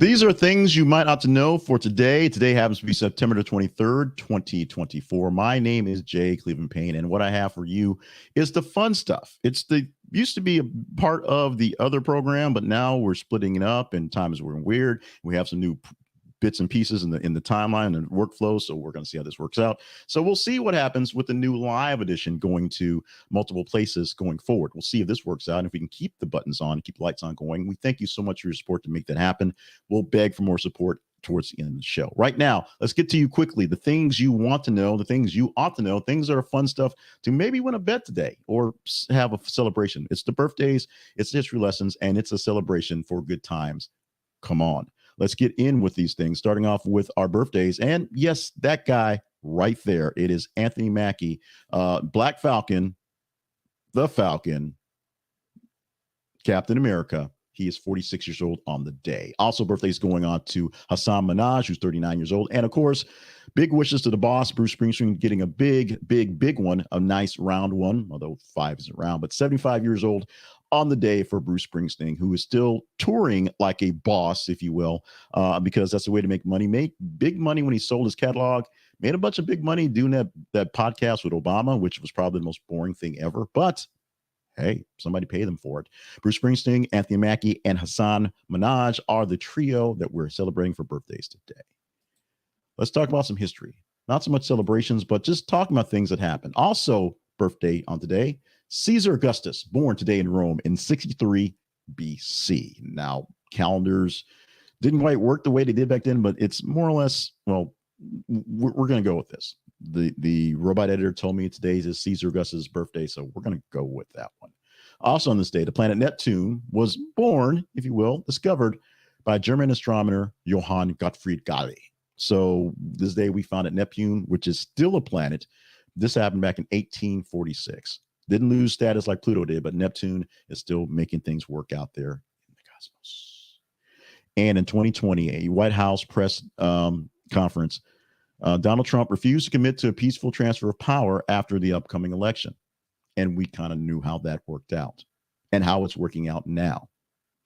These are things you might ought to know for today. Today happens to be September the 23rd, 2024. My name is Jay Cleveland Payne, and what I have for you is the fun stuff. It's the used to be a part of the other program, but now we're splitting it up, and time is working weird. We have some new bits and pieces in the timeline and workflow, so we're going to see how this works out. So we'll see what happens with the new live edition going to multiple places going forward. We'll see if this works out and if we can keep the buttons on, keep the lights on going. We thank you so much for your support to make that happen. We'll beg for more support towards the end of the show. Right now, let's get to you quickly. The things you want to know, the things you ought to know, things that are fun stuff to maybe win a bet today or have a celebration. It's the birthdays, it's history lessons, and it's a celebration for good times. Come on. Let's get in with these things, starting off with our birthdays. And yes, that guy right there. It is Anthony Mackie, Black Falcon, the Falcon, Captain America. He is 46 years old on the day. Also, birthdays going on to Hasan Minhaj, who's 39 years old. And of course, big wishes to the boss, Bruce Springsteen, getting a big one, a nice round one, although 5 isn't round, but 75 years old on the day for Bruce Springsteen, who is still touring like a boss, if you will, because that's the way to make money. Made big money when he sold his catalog, made a bunch of big money doing that podcast with Obama, which was probably the most boring thing ever. But hey, somebody paid them for it. Bruce Springsteen, Anthony Mackie, and Hasan Minhaj are the trio that we're celebrating for birthdays today. Let's talk about some history. Not so much celebrations, but just talking about things that happened. Also, birthday on today, Caesar Augustus, born today in Rome in 63 BC. Now, calendars didn't quite work the way they did back then, but it's more or less, well, we're going to go with this. The robot editor told me today is Caesar Augustus' birthday, so we're going to go with that one. Also on this day, the planet Neptune was born, if you will, discovered by German astronomer Johann Gottfried Galle. So this day we found that Neptune, which is still a planet, this happened back in 1846. Didn't lose status like Pluto did, but Neptune is still making things work out there in the cosmos. And in 2020, a White House press conference, Donald Trump refused to commit to a peaceful transfer of power after the upcoming election. And we kind of knew how that worked out and how it's working out now.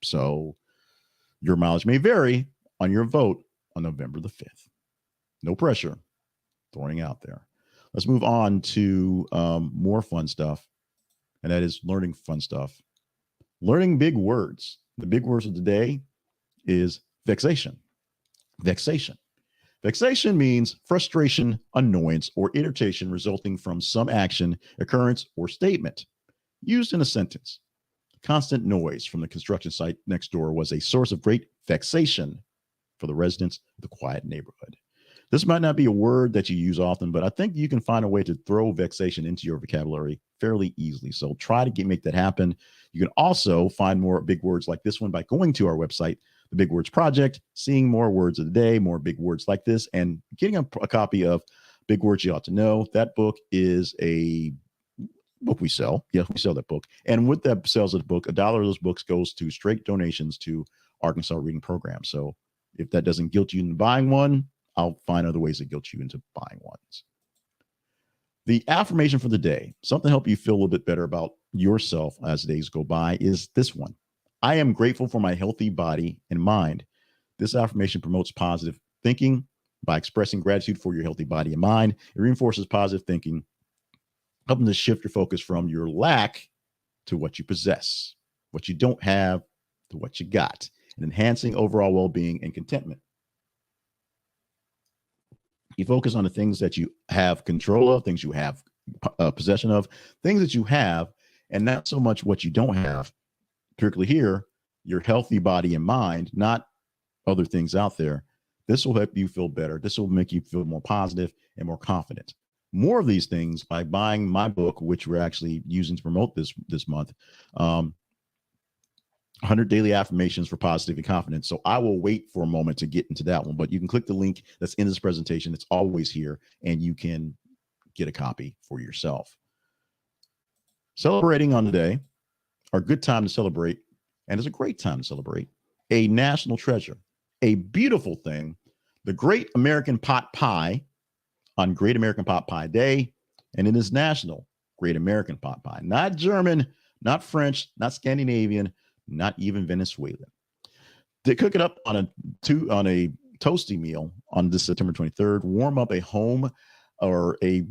So your mileage may vary on your vote on November the 5th. No pressure, throwing out there. Let's move on to more fun stuff, and that is learning fun stuff. Learning big words. The big words of the day is vexation. Vexation. Vexation means frustration, annoyance, or irritation resulting from some action, occurrence, or statement used in a sentence. Constant noise from the construction site next door was a source of great vexation for the residents of the quiet neighborhood. This might not be a word that you use often, but I think you can find a way to throw vexation into your vocabulary fairly easily. So try to make that happen. You can also find more big words like this one by going to our website, the Big Words Project, seeing more words of the day, more big words like this, and getting a copy of Big Words You Ought to Know. That book is a book we sell. Yes, we sell that book. And with that sales of the book, $1 of those books goes to straight donations to Arkansas Reading Program. So if that doesn't guilt you into buying one, I'll find other ways to guilt you into buying ones. The affirmation for the day, something to help you feel a little bit better about yourself as days go by, is this one. I am grateful for my healthy body and mind. This affirmation promotes positive thinking by expressing gratitude for your healthy body and mind. It reinforces positive thinking, helping to shift your focus from your lack to what you possess, what you don't have to what you got, and enhancing overall well-being and contentment. You focus on the things that you have control of, things you have possession of, things that you have, and not so much what you don't have. Particularly here, your healthy body and mind, not other things out there. This will help you feel better. This will make you feel more positive and more confident. More of these things by buying my book, which we're actually using to promote this month, 100 Daily Affirmations for Positivity and Confidence. So I will wait for a moment to get into that one, but you can click the link that's in this presentation. It's always here, and you can get a copy for yourself. Celebrating on the day, are a good time to celebrate, and it's a great time to celebrate, a national treasure, a beautiful thing, the Great American Pot Pie on Great American Pot Pie Day, and it is National Great American Pot Pie. Not German, not French, not Scandinavian, not even Venezuelan. They cook it up on a toasty meal on this September 23rd. Warm up a home or a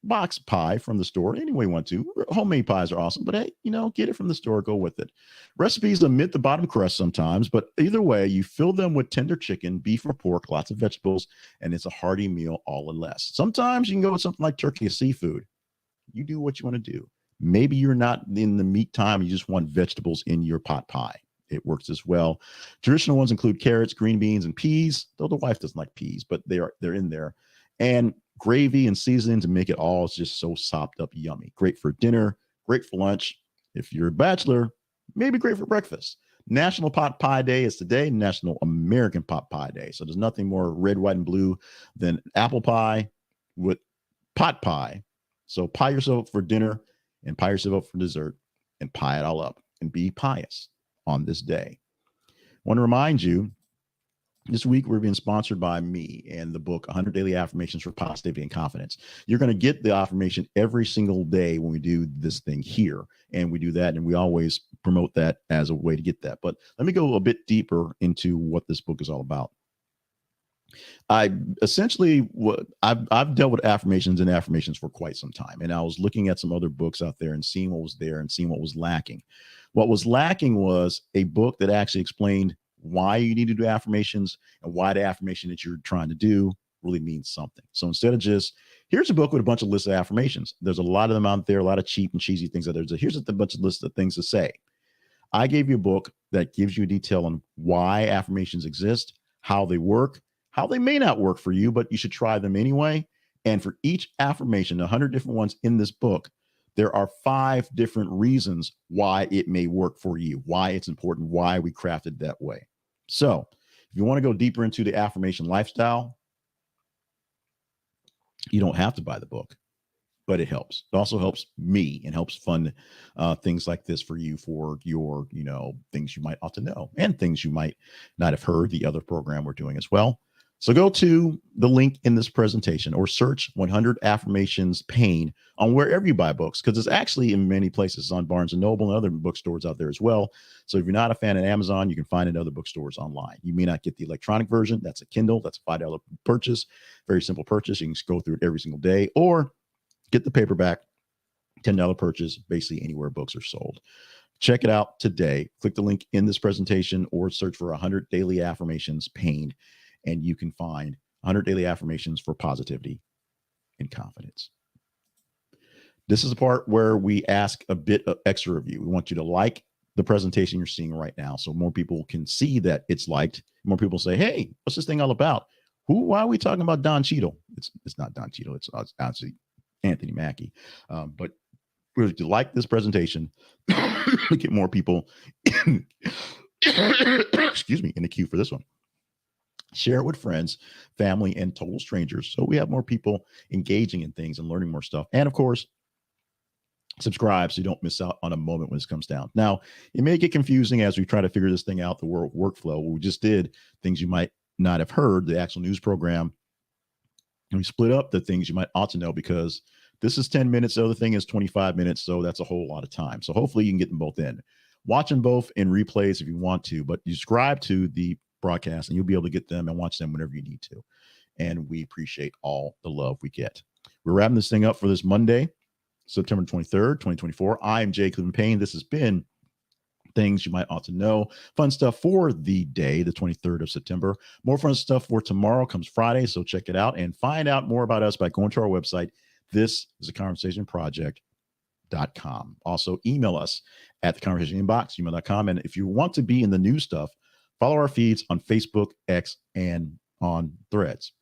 box pie from the store any way you want to. Homemade pies are awesome, but hey, get it from the store, go with it. Recipes omit the bottom crust sometimes, but either way, you fill them with tender chicken, beef, or pork, lots of vegetables, and it's a hearty meal all in less. Sometimes you can go with something like turkey or seafood. You do what you want to do. Maybe you're not in the meat time, you just want vegetables in your pot pie. It works as well. Traditional ones include carrots, green beans, and peas, though the wife doesn't like peas, but they're in there. And gravy and seasoning to make it all just so sopped up yummy. Great for dinner, great for lunch. If you're a bachelor, maybe great for breakfast. National Pot Pie Day is today, National American Pot Pie Day. So there's nothing more red, white, and blue than apple pie with pot pie. So pie yourself for dinner and pie yourself up for dessert and pie it all up and be pious on this day. I want to remind you, this week we're being sponsored by me and the book 100 Daily Affirmations for Positivity and Confidence. You're going to get the affirmation every single day when we do this thing here. And we do that, and we always promote that as a way to get that. But let me go a bit deeper into what this book is all about. I've dealt with affirmations for quite some time, and I was looking at some other books out there and seeing what was there and seeing what was lacking. What was lacking was a book that actually explained why you need to do affirmations and why the affirmation that you're trying to do really means something. So instead of just, here's a book with a bunch of lists of affirmations. There's a lot of them out there, a lot of cheap and cheesy things out there. So here's a bunch of lists of things to say. I gave you a book that gives you a detail on why affirmations exist, how they work, how they may not work for you, but you should try them anyway. And for each affirmation, 100 different ones in this book, there are 5 different reasons why it may work for you, why it's important, why we crafted that way. So if you want to go deeper into the affirmation lifestyle, you don't have to buy the book, but it helps. It also helps me and helps fund things like this for you, for your, things you might ought to know and things you might not have heard the other program we're doing as well. So go to the link in this presentation or search 100 Affirmations Pain on wherever you buy books, because it's actually in many places on Barnes & Noble and other bookstores out there as well. So if you're not a fan of Amazon, you can find it in other bookstores online. You may not get the electronic version. That's a Kindle. That's a $5 purchase. Very simple purchase. You can just go through it every single day, or get the paperback, $10 purchase, basically anywhere books are sold. Check it out today. Click the link in this presentation or search for 100 Daily Affirmations Pain, and you can find 100 Daily Affirmations for Positivity and Confidence. This is the part where we ask a bit of extra of you. We want you to like the presentation you're seeing right now so more people can see that it's liked. More people say, hey, what's this thing all about? Why are we talking about Don Cheadle? It's not Don Cheadle. It's actually Anthony Mackie. But we're to like this presentation to get more people excuse me, in the queue for this one. Share it with friends, family, and total strangers so we have more people engaging in things and learning more stuff. And of course, subscribe so you don't miss out on a moment when this comes down. Now, it may get confusing as we try to figure this thing out, the workflow. We just did things you might not have heard, the actual news program. And we split up the things you might ought to know, because this is 10 minutes. The other thing is 25 minutes. So that's a whole lot of time. So hopefully you can get them both in. Watch them both in replays if you want to, but you subscribe to the broadcast and you'll be able to get them and watch them whenever you need to. And we appreciate all the love we get. We're wrapping this thing up for this Monday, September 23rd, 2024. I'm Jay Cleveland Payne. This has been Things You Might Ought to Know. Fun stuff for the day, the 23rd of September. More fun stuff for tomorrow comes Friday. So check it out and find out more about us by going to our website. This is a conversation project.com. Also email us at the conversation inbox, email.com. And if you want to be in the new stuff, follow our feeds on Facebook, X, and on Threads.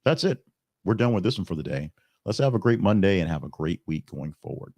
That's it. We're done with this one for the day. Let's have a great Monday and have a great week going forward.